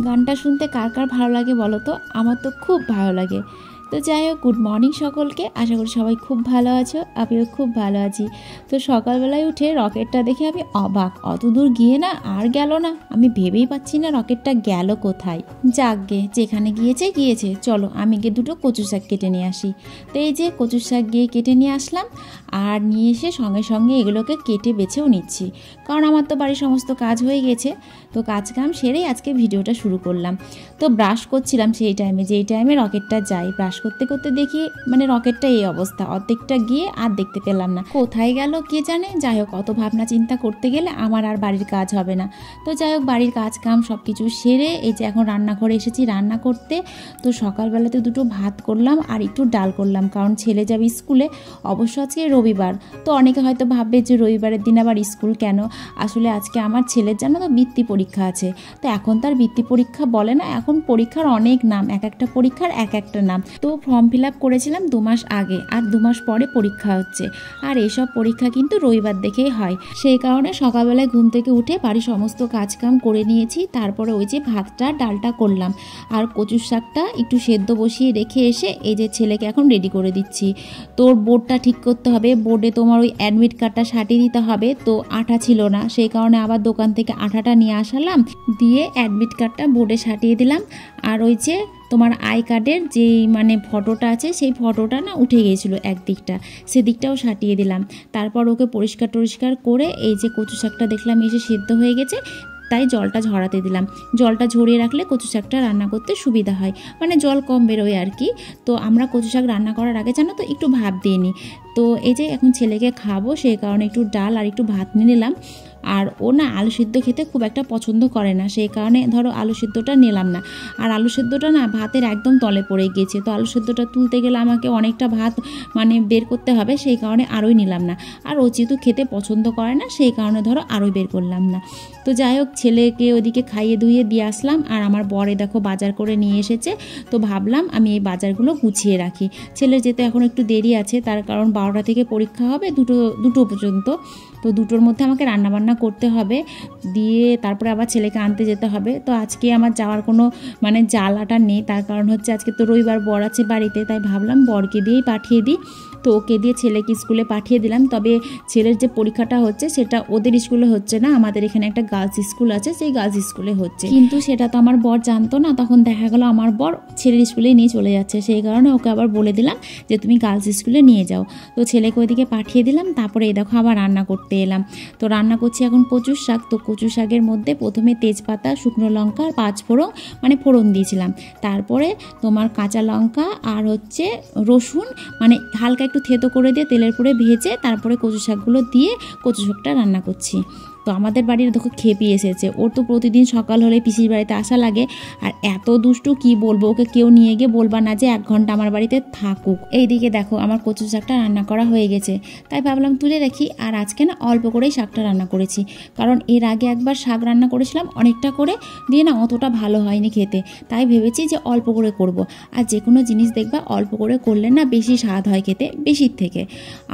গানটা শুনতে কার কার ভালো লাগে বলো তো? আমার তো খুব ভালো লাগে। তো যাই হোক, গুড মর্নিং সকলকে। আশা করি সবাই খুব ভালো আছো, আমিও খুব ভালো আছি। তো সকালবেলায় উঠে রকেটটা দেখে আমি অবাক, অত দূর গিয়ে না আর গেল না। আমি ভেবেই পাচ্ছি না রকেটটা গেল কোথায়। যাকগে, যেখানে গিয়েছে গিয়েছে, চলো আমি গিয়ে দুটো কচু শাক কেটে নিয়ে আসি। তো এই যে কচু শাক গিয়ে কেটে নিয়ে আসলাম, আর নিয়ে এসে সঙ্গে সঙ্গে এগুলোকে কেটে বেছেও নিচ্ছি, কারণ আমার তো বাড়ির সমস্ত কাজ হয়ে গেছে। তো কাজ কাম সেরেই আজকে ভিডিওটা শুরু করলাম। তো ব্রাশ করছিলাম সেই টাইমে, যেই টাইমে রকেটটা যাই, ব্রাশ করতে করতে দেখি মানে রকেটটা এই অবস্থা, অর্ধেকটা গিয়ে আর দেখতে পেলাম না, কোথায় গেল কে জানে। যাই হোক, অত ভাবনা চিন্তা করতে গেলে আমার আর বাড়ির কাজ হবে না। তো যাই হোক, বাড়ির কাজ কাম সব কিছু সেরে এই যে এখন রান্নাঘরে এসেছি রান্না করতে। তো সকালবেলাতে দুটো ভাত করলাম আর একটু ডাল করলাম, কারণ ছেলে যাবে স্কুলে। অবশ্য আজকে রবিবার, তো অনেকে হয়তো ভাববে যে রবিবারের দিন আবার স্কুল কেন। আসলে আজকে আমার ছেলের জানো তো বৃত্তি পরীক্ষা আছে। তো এখন তার বৃত্তি পরীক্ষা বলে না, এখন পরীক্ষার অনেক নাম, এক একটা পরীক্ষার এক একটা নাম। তো ফর্ম ফিল আপ করেছিলাম 2 মাস আগে, আর 2 মাস পরে পরীক্ষা হচ্ছে। আর এইসব পরীক্ষা কিন্তু রবিবার দেখেই হয়। সেই কারণে সকালবেলায় ঘুম থেকে উঠে বাড়ির সমস্ত কাজকাম করে নিয়েছি। তারপরে ওই যে ভাতটা ডালটা করলাম, আর কচুর শাকটা একটু সেদ্ধ বসিয়ে রেখে এসে এই যে ছেলেকে এখন রেডি করে দিচ্ছি। তোর বোর্ডটা ঠিক করতে হবে, বোর্ডে তোমার ওই অ্যাডমিট কার্ডটা সাটিয়ে দিতে হবে। তো আঠা ছিল না, সেই কারণে আবার দোকান থেকে আঠাটা নিয়ে আসালাম, দিয়ে অ্যাডমিট কার্ডটা বোর্ডে সাটিয়ে দিলাম। আর ওই যে তোমার আই কার্ডের যেই মানে ফটোটা আছে, সেই ফটোটা না উঠে গিয়েছিলো একদিকটা, সেদিকটাও সাটিয়ে দিলাম। তারপর ওকে পরিষ্কার টরিষ্কার করে এই যে কচু শাকটা দেখলাম এসে সিদ্ধ হয়ে গেছে, তাই জলটা ঝরাতে দিলাম। জলটা ঝরিয়ে রাখলে কচু শাকটা রান্না করতে সুবিধা হয়, মানে জল কম বেরোয় আর কি। তো আমরা কচু শাক রান্না করার আগে জানো তো একটু ভাপ দিয়ে নিই। তো এই যে এখন ছেলেকে খাবো, সেই কারণে একটু ডাল আর একটু ভাত নিয়ে নিলাম। আর ও না আলু সিদ্ধ খেতে খুব একটা পছন্দ করে না, সেই কারণে ধরো আলু সিদ্ধটা নিলাম না। আর আলু সিদ্ধটা না ভাতের একদম তলে পড়ে গিয়েছে, তো আলু সিদ্ধটা তুলতে গেলে আমাকে অনেকটা ভাত মানে বের করতে হবে, সেই কারণে আরোই নিলাম না। আর ও যেহেতু খেতে পছন্দ করে না, সেই কারণে ধরো আরোই বের করলাম না। তো যাই হোক, ছেলেকে ওদিকে খাইয়ে ধুইয়ে দিয়ে আসলাম, আর আমার বরে দেখো বাজার করে নিয়ে এসেছে। তো ভাবলাম আমি এই বাজারগুলো গুছিয়ে রাখি। ছেলের যেতে এখন একটু দেরি আছে, তার কারণ 12টা থেকে পরীক্ষা হবে দুটো পর্যন্ত। তো দুটোর মধ্যে আমাকে রান্নাবান্না করতে হবে, দিয়ে তারপরে আবার ছেলেকে আনতে যেতে হবে। তো আজকে আমার যাওয়ার কোনো মানে জ্বালাটা নেই, তার কারণ হচ্ছে আজকে তো রবিবার, বর আছে বাড়িতে, তাই ভাবলাম বরকে দিয়েই পাঠিয়ে দিই। তো ওকে দিয়ে ছেলেকে স্কুলে পাঠিয়ে দিলাম। তবে ছেলের যে পরীক্ষাটা হচ্ছে সেটা ওদের স্কুলে হচ্ছে না, আমাদের এখানে একটা গার্লস স্কুল আছে, সেই গার্লস স্কুলে হচ্ছে। কিন্তু সেটা তো আমার বর জানতো না, তখন দেখা গেল আমার বর ছেলের স্কুলে নিয়ে চলে যাচ্ছে, সেই কারণে ওকে আবার বলে দিলাম যে তুমি গার্লস স্কুলে নিয়ে যাও। তো ছেলেকে ওইদিকে পাঠিয়ে দিলাম। তারপরে এই দেখো আবার রান্না করতে এলাম। তো রান্না করছি এখন কচুর শাক। তো কচু শাকের মধ্যে প্রথমে তেজপাতা, শুকনো লঙ্কা আর 5 ফোড়ন মানে ফোড়ন দিয়েছিলাম। তারপরে তোমার কাঁচা লঙ্কা আর হচ্ছে রসুন মানে হালকা একটু থেতো করে দিয়ে তেলের উপরে ভেজে তারপরে কচু শাকগুলো দিয়ে কচু শাকটা রান্না করছি। তো আমাদের বাড়ির দেখো খেপি এসেছে, ওর তো প্রতিদিন সকাল হলে পিসির বাড়িতে আসা লাগে। আর এত দুষ্টু কি বলবো, ওকে কেউ নিয়ে গিয়ে বলবা না যে 1 ঘন্টা আমার বাড়িতে থাকুক। এইদিকে দেখো আমার কচু শাকটা রান্না করা হয়ে গেছে, তাই ভাবলাম তুলে রাখি। আর আজকে না অল্প করেই শাকটা রান্না করেছি, কারণ এর আগে একবার শাক রান্না করেছিলাম অনেকটা করে, দিয়ে না অতটা ভালো হয়নি খেতে, তাই ভেবেছি যে অল্প করে করব। আর যে কোনো জিনিস দেখবা অল্প করে করলে না বেশি স্বাদ হয় খেতে বেশির থেকে।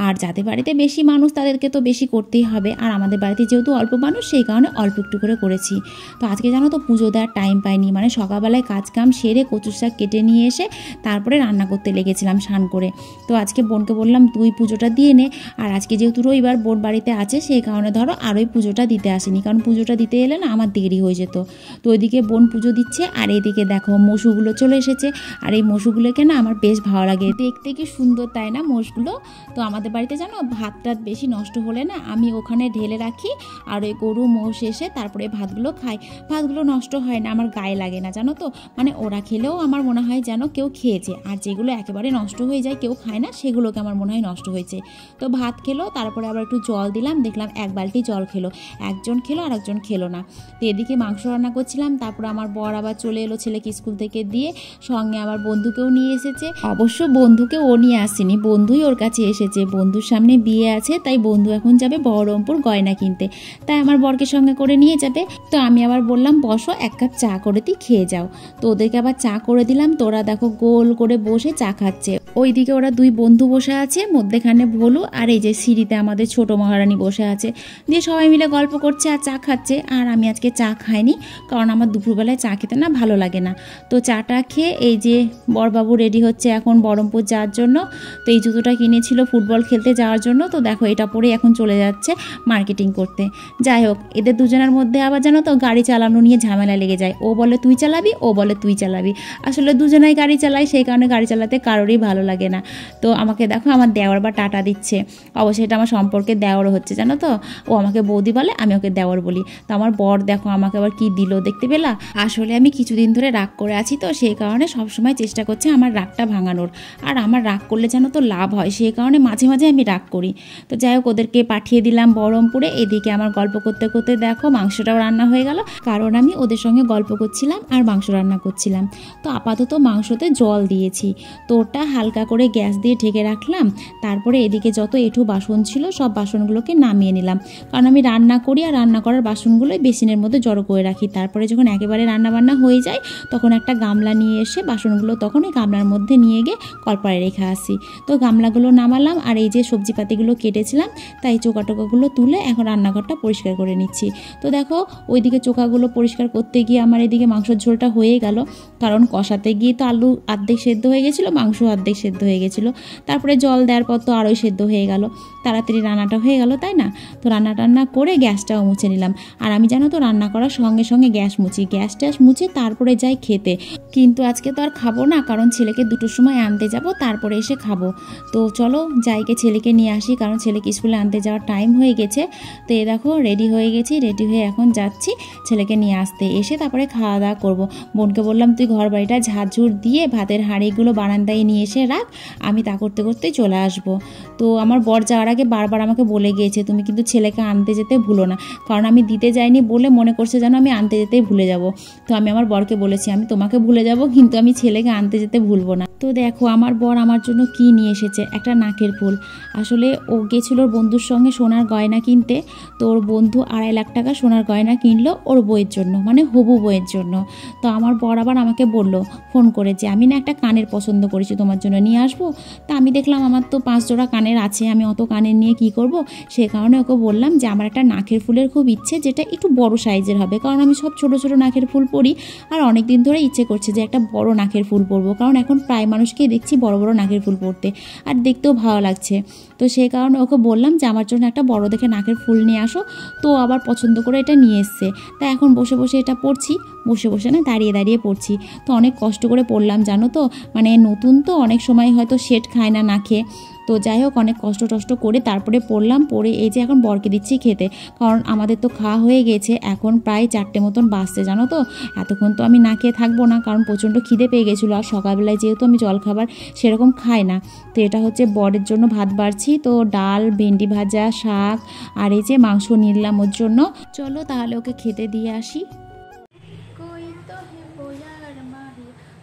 আর যাদের বাড়িতে বেশি মানুষ তাদেরকে তো বেশি করতেই হবে, আর আমাদের বাড়িতে যেহেতু অল্প মানুষ, সেই কারণে অল্প একটু করে করেছি। তো আজকে জানো তো পুজো দেওয়ার টাইম পাইনি, মানে সকালবেলায় কাজ কাম সেরে কচুর শাক কেটে নিয়ে এসে তারপরে রান্না করতে লেগেছিলাম স্নান করে। তো আজকে বোনকে বললাম তুই পুজোটা দিয়ে নে। আর আজকে যেহেতু রবিবার বোন বাড়িতে আছে, সেই কারণে ধরো আরোই পুজোটা দিতে আসেনি, কারণ পুজোটা দিতে এলে না আমার দেরি হয়ে যেত। তো ওইদিকে বোন পুজো দিচ্ছে, আর এইদিকে দেখো মশুগুলো চলে এসেছে। আর এই মশুগুলোকে না আমার বেশ ভালো লাগে দেখতে, কি সুন্দর তাই না মোষগুলো। তো আমাদের বাড়িতে জানো ভাত টাত বেশি নষ্ট হলে না আমি ওখানে ঢেলে রাখি, আর ওই গরু মোষ এসে তারপরে ভাতগুলো খায়। ভাতগুলো নষ্ট হয় না, আমার গায়ে লাগে না জানো তো, মানে ওরা খেলেও আমার মনে হয় যেন কেউ খেয়েছে, আর যেগুলো একেবারে নষ্ট হয়ে যায় কেউ খায় না সেগুলোকে আমার মনে হয় নষ্ট হয়েছে। তো ভাত খেলো, তারপরে আবার একটু জল দিলাম, দেখলাম 1 বালতি জল খেলো, একজন খেলো আর একজন খেলো না। তো এদিকে মাংস রান্না করছিলাম, তারপর আমার বর আবার চলে এলো ছেলেকে স্কুল থেকে দিয়ে, সঙ্গে আমার বন্ধুকেও নিয়ে এসেছে। অবশ্য বন্ধুকে ও নিয়ে আসেনি, বন্ধুই ওর কাছে এসেছে, বন্ধুর সামনে বিয়ে আছে, তাই বন্ধু এখন যাবে বহরমপুর গয়না কিনতে, তাই আমার বরকে সঙ্গে করে নিয়ে যাবে। তো আমি আবার বললাম বসো, 1 কাপ চা করে দিই, খেয়ে যাও। তো ওদেরকে আবার চা করে দিলাম, তো ওরা দেখো গোল করে বসে চা খাচ্ছে। ওইদিকে ওরা 2 বন্ধু বসে আছে, মধ্যেখানে ভোলু, আর এই যে সিঁড়িতে আমাদের ছোট মহারানী বসে আছে, দিয়ে সবাই মিলে গল্প করছে আর চা খাচ্ছে। আর আমি আজকে চা খাইনি, কারণ আমার দুপুরবেলায় চা খেতে না ভালো লাগে না। তো চাটা খেয়ে এই যে বরবাবু রেডি হচ্ছে এখন বহরমপুর যাওয়ার জন্য। তো এই জুতোটা কিনেছিল ফুটবল খেলতে যাওয়ার জন্য, তো দেখো এটা পরে এখন চলে যাচ্ছে মার্কেটিং করতে। যাই হোক, এদের দুজনের মধ্যে আবার জানো তো গাড়ি চালানো নিয়ে ঝামেলা লেগে যায়, ও বলে তুই চালাবি, ও বলে তুই চালাবি। আসলে দুজনাই গাড়ি চালায়, সেই কারণে গাড়ি চালাতে কারোরই ভালো লাগে না। তো আমাকে দেখো আমার দেওর বা টাটা দিচ্ছে, অবশ্যই এটা আমার সম্পর্কে দেওর হচ্ছে জানো তো, ও আমাকে বৌদি বলে, আমি ওকে দেওর বলি। তো আমার বর দেখো আমাকে আবার কি দিল দেখতে পেলা। আসলে আমি কিছুদিন ধরে রাগ করে আছি, তো সেই কারণে সবসময় চেষ্টা করছে আমার রাগটা ভাঙানোর, আর আমার রাগ করলে যেন তো লাভ হয়, সেই কারণে মাঝে মাঝে আমি রাগ করি। তো যাই হোক, ওদেরকে পাঠিয়ে দিলাম বহরমপুরে। এদিকে আমার গল্প করতে করতে দেখো মাংসটাও রান্না হয়ে গেল, কারণ আমি ওদের সঙ্গে গল্প করছিলাম আর মাংস রান্না করছিলাম। তো আপাতত মাংসতে জল দিয়েছি, তো ওটা হালকা করে গ্যাস দিয়ে ঢেকে রাখলাম। তারপরে এদিকে যত এঁঠো বাসন ছিল সব বাসনগুলোকে নামিয়ে নিলাম, কারণ আমি রান্না করি আর রান্না করার বাসনগুলোই বেসিনের মধ্যে জড়ো করে রাখি। তারপরে যখন একেবারে রান্নাবান্না হয়ে যায় তখন একটা গামলা নিয়ে এসে বাসনগুলো তখন ওই গামলার মধ্যে নিয়ে গিয়ে কলপাড়ে রেখে আসি। তো গামলাগুলো নামালাম, আর এই যে সবজিপাতিগুলো কেটেছিলাম তাই চোকাটোকাগুলো তুলে এখন রান্নাঘরটা পরিষ্কার করে নিচ্ছি। তো দেখো ওইদিকে চোকাগুলো পরিষ্কার করতে গিয়ে আমার এদিকে মাংসের ঝোলটা হয়ে গেল, কারণ কষাতে গিয়ে তো আলু অর্ধেক সেদ্ধ হয়ে গেছিলো, মাংস অর্ধেক সেদ্ধ হয়ে গেছিলো। তারপরে জল দেওয়ার পর তো আরোই সেদ্ধ হয়ে গেল, তাড়াতাড়ি রান্নাটা হয়ে গেল, তাই না? তো রান্না করে গ্যাসটাও মুছে নিলাম। আর আমি জানো তো রান্না করার সঙ্গে সঙ্গে গ্যাস মুছি, গ্যাস ট্যাস মুছে তারপরে যাই খেতে। কিন্তু আজকে তো আর খাবো না, কারণ ছেলেকে 2টোর সময় আনতে যাব, তারপরে এসে খাবো। তো চলো যাইকে ছেলেকে নিয়ে আসি, কারণ ছেলেকে স্কুলে আনতে যাওয়ার টাইম হয়ে গেছে। তো এ দেখো রেডি হয়ে গেছি, রেডি হয়ে এখন যাচ্ছি ছেলেকে নিয়ে আসতে, এসে তারপরে খাওয়া দাওয়া করবো। বোনকে বললাম তুই ঘর বাড়িটা ঝাড়ঝুড় দিয়ে ভাতের হাঁড়িগুলো বারান্দায় নিয়ে এসে রাখ, আমি তা করতে করতেই চলে আসবো। তো আমার বর যাওয়ার আগে বারবার আমাকে বলে গিয়েছে তুমি কিন্তু ছেলেকে আনতে যেতে ভুলো না, কারণ আমি দিতে যাইনি বলে মনে করছে যেন আমি আনতে যেতেই ভুলে যাব। তো আমি আমার বরকে বলেছি আমি তোমাকে ভুলে যাব, কিন্তু আমি ছেলেকে আনতে যেতে ভুলবো না। তো দেখো আমার বর আমার জন্য কি নিয়ে এসেছে, একটা নাকের ফুল। আসলে ও গেছিল ওর বন্ধুর সঙ্গে সোনার গয়না কিনতে, তো ওর বন্ধু 2.5 লাখ টাকা সোনার গয়না কিনলো ওর বইয়ের জন্য, মানে হবু বইয়ের জন্য। তো আমার বর আবার আমাকে বললো ফোন করে যে আমি না একটা কানের পছন্দ করেছি, তোমার জন্য নিয়ে আসবো। তা আমি দেখলাম আমার তো 5 জোড়া কানের আছে, আমি অত কানের নিয়ে কি করব, সে কারণে ওকে বললাম যে আমার একটা নাকের ফুলের খুব ইচ্ছে, যেটা একটু বড় সাইজের হবে, কারণ আমি সব ছোট ছোট নাকের ফুল পরি, আর অনেক দিন ধরে ইচ্ছে করছে যে একটা বড় নাকের ফুল পরবো, কারণ এখন প্রায় মানুষকেই দেখছি বড় বড় নাকের ফুল পরতে, আর দেখতেও ভালো লাগছে। তো সেই কারণে ওকে বললাম যে আমার জন্য একটা বড় দেখে নাকের ফুল নিয়ে আসো। তো আবার পছন্দ করে এটা নিয়ে এসছে, তা এখন বসে বসে এটা পরছি, বসে বসে না দাঁড়িয়ে দাঁড়িয়ে পড়ছি। তো অনেক কষ্ট করে পড়লাম জানো তো, মানে নতুন তো অনেক সময় হয়তো সেট খায় না নাকে। তো যাই হোক অনেক কষ্ট টষ্ট করে তারপরে পড়লাম, পড়ে এই যে এখন বরকে দিচ্ছি খেতে, কারণ আমাদের তো খাওয়া হয়ে গেছে, এখন প্রায় 4টে মতন বাজছে জানো তো। এতক্ষণ তো আমি না খেয়ে থাকবো না, কারণ প্রচণ্ড খিদে পেয়ে গেছিলো, আর সকালবেলায় যেহেতু আমি জলখাবার সেরকম খাই না। তো এটা হচ্ছে বরের জন্য ভাত বাড়ছি, তো ডাল, ভেন্ডি ভাজা, শাক, আর এই যে মাংস নিলাম ওর জন্য। চলো তাহলে ওকে খেতে দিয়ে আসি।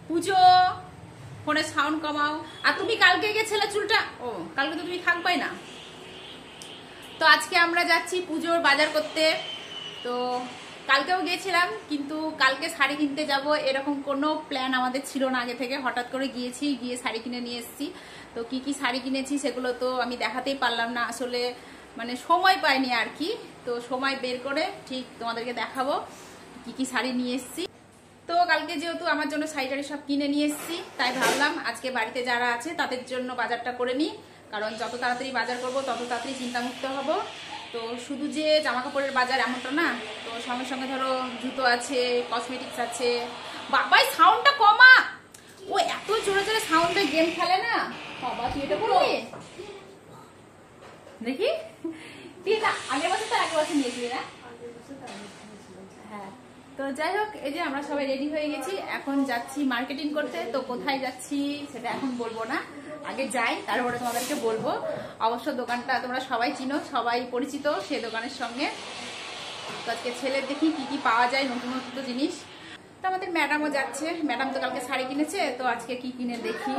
পুজো ফোনে সাউন্ড কমাও। আর তুমি কালকে গেছিলে চুলটা, ও কালকে তো তুমি থাকবাই না। তো আজকে আমরা যাচ্ছি পুজোর বাজার করতে। তো কালকেও গিয়েছিলাম, কিন্তু কালকে শাড়ি কিনতে যাব এরকম কোনো প্ল্যান আমাদের ছিল না আগে থেকে, হঠাৎ করে গিয়েছি, গিয়ে শাড়ি কিনে নিয়ে এসেছি। তো কি কি শাড়ি কিনেছি সেগুলো তো আমি দেখাতেই পারলাম না, আসলে মানে সময় পাইনি আর কি। তো সময় বের করে ঠিক তোমাদেরকে দেখাবো কি কি শাড়ি নিয়ে এসেছি। তো কালকে যেহেতু আমার জন্য শাড়ি টাড়ি সব কিনে নিয়ে এসেছি, তাই ভাবলাম আজকে বাড়িতে যারা আছে তাদের জন্য বাজারটা করে নিই, কারণ যত তাড়াতাড়ি বাজার করব তত তাড়াতাড়ি চিন্তামুক্ত হব। তো শুধু যে জামা কাপড়ের বাজার এমনটা না, তো সঙ্গে সঙ্গে ধরো জুতো আছে, কসমেটিক্স আছে। বাবাই সাউন্ডটা কমা, ও এত জোরে জোরে সাউন্ডে গেম খেলে না। বাবা তুই এটা করবি দেখি, তুই এটা আগের বছর তো আগের বছর নিয়েছিলি না? হ্যাঁ, তো যাই হোক, এই যে আমরা সবাই রেডি হয়ে গেছি, এখন যাচ্ছি মার্কেটিং করতে। তো কোথায় যাচ্ছি সেটা এখন বলবো না, আগে যাই তারপরে তোমাদেরকে বলবো। অবশ্য দোকানটা তোমরা সবাই চিনো, সবাই পরিচিত সেই দোকানের সঙ্গে। তো আজকে ছেলের দেখি কি কি পাওয়া যায়, নতুন নতুন জিনিস। তো আমাদের ম্যাডামও যাচ্ছে, ম্যাডাম তো কালকে শাড়ি কিনেছে, তো আজকে কি কিনে দেখি।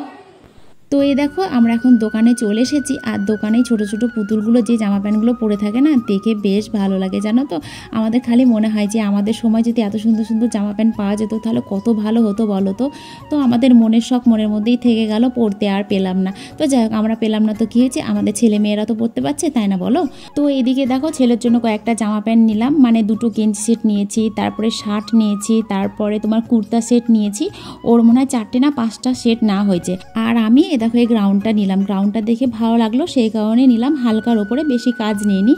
তো এই দেখো আমরা এখন দোকানে চলে এসেছি, আর দোকানে ছোট ছোট পুতুলগুলো যে জামা প্যান্টগুলো পরে থাকে না, দেখে বেশ ভালো লাগে জানো তো। আমাদের খালি মনে হয় যে আমাদের সময় যদি এত সুন্দর সুন্দর জামা প্যান্ট পাওয়া যেত তাহলে কত ভালো হতো বলো তো। তো আমাদের মনের শখ মনের মধ্যেই থেকে গেল, পড়তে আর পেলাম না। তো যাই হোক, আমরা পেলাম না তো কী হয়েছে, আমাদের ছেলে মেয়েরা তো পড়তে পারছে, তাই না বলো। তো এদিকে দেখো ছেলের জন্য কয়েকটা জামা প্যান্ট নিলাম, মানে দুটো গেঞ্জি সেট নিয়েছি, তারপরে শার্ট নিয়েছি, তারপরে তোমার কুর্তা সেট নিয়েছি। ওর মনে হয় 4টে না 5টা সেট না হয়েছে। আর আমি দেখো এই গ্রাউন্ডটা নিলাম, গ্রাউন্ডটা দেখে ভালো লাগলো সেই কারণে নিলাম, হালকার ওপরে, বেশি কাজ নিইনি।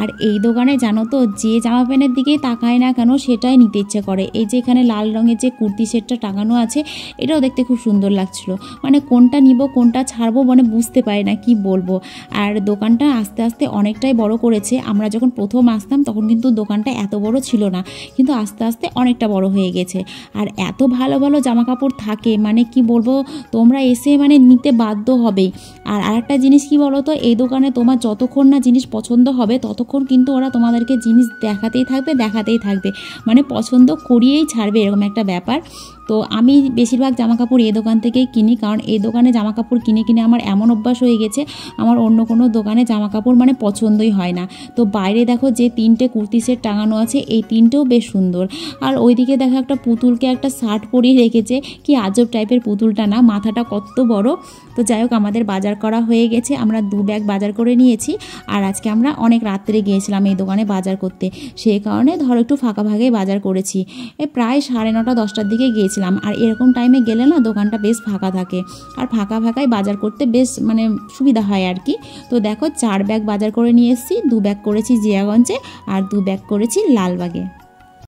আর এই দোকানে জানো তো, যে জামা প্যান্টের দিকেই তাকায় না কেন সেটাই নিতে ইচ্ছে করে। এই যে এখানে লাল রঙের যে কুর্তি সেটটা টাঙানো আছে, এটাও দেখতে খুব সুন্দর লাগছিল, মানে কোনটা নিব কোনটা ছাড়বো মানে বুঝতে পারি না কি বলবো। আর দোকানটা আস্তে আস্তে অনেকটাই বড় করেছে। আমরা যখন প্রথম আসতাম তখন কিন্তু দোকানটা এত বড় ছিল না, কিন্তু আস্তে আস্তে অনেকটা বড় হয়ে গেছে। আর এত ভালো ভালো জামা কাপড় থাকে, মানে কি বলবো, তোমরা এসে মানে নিতে বাধ্য হবে। আর আরেকটা জিনিস কি বলো তো, এই দোকানে তোমার যতক্ষণ না জিনিস পছন্দ হবে ততক্ষণ কিন্তু ওরা তোমাদেরকে জিনিস দেখাতেই থাকবে, মানে পছন্দ করিয়েই ছাড়বে, এরকম একটা ব্যাপার। তো আমি বেশিরভাগ জামাকাপড় এই দোকান থেকেই কিনি, কারণ এই দোকানে জামাকাপড় কিনে কিনে আমার এমন অভ্যাস হয়ে গেছে, আমার অন্য কোনো দোকানে জামাকাপড় মানে পছন্দই হয় না। তো বাইরে দেখো যে 3টে কুর্তি সেট টাঙানো আছে, এই 3টেও বেশ সুন্দর। আর ওইদিকে দেখো একটা পুতুলকে একটা শার্ট পরিয়ে রেখেছে, কি আজব টাইপের পুতুলটা না, মাথাটা কত বড়। তো যাই হোক, আমাদের বাজার করা হয়ে গেছে, আমরা 2 ব্যাগ বাজার করে নিয়েছি। আর আজকে আমরা অনেক রাত্রে গিয়েছিলাম এই দোকানে বাজার করতে, সেই কারণে ধরো একটু ফাঁকা ভাগে বাজার করেছি। প্রায় 9:30 10টার দিকে গিয়েছিলাম। আর এরকম টাইমে গেলে না দোকানটা বেশ ফাঁকা থাকে, আর ফাঁকা ফাঁকায় বাজার করতে বেশ মানে সুবিধা হয় আর কি। তো দেখো 4 ব্যাগ বাজার করে নিয়ে এসেছি, 2 ব্যাগ করেছি জিয়াগঞ্জে আর 2 ব্যাগ করেছি লালবাগে।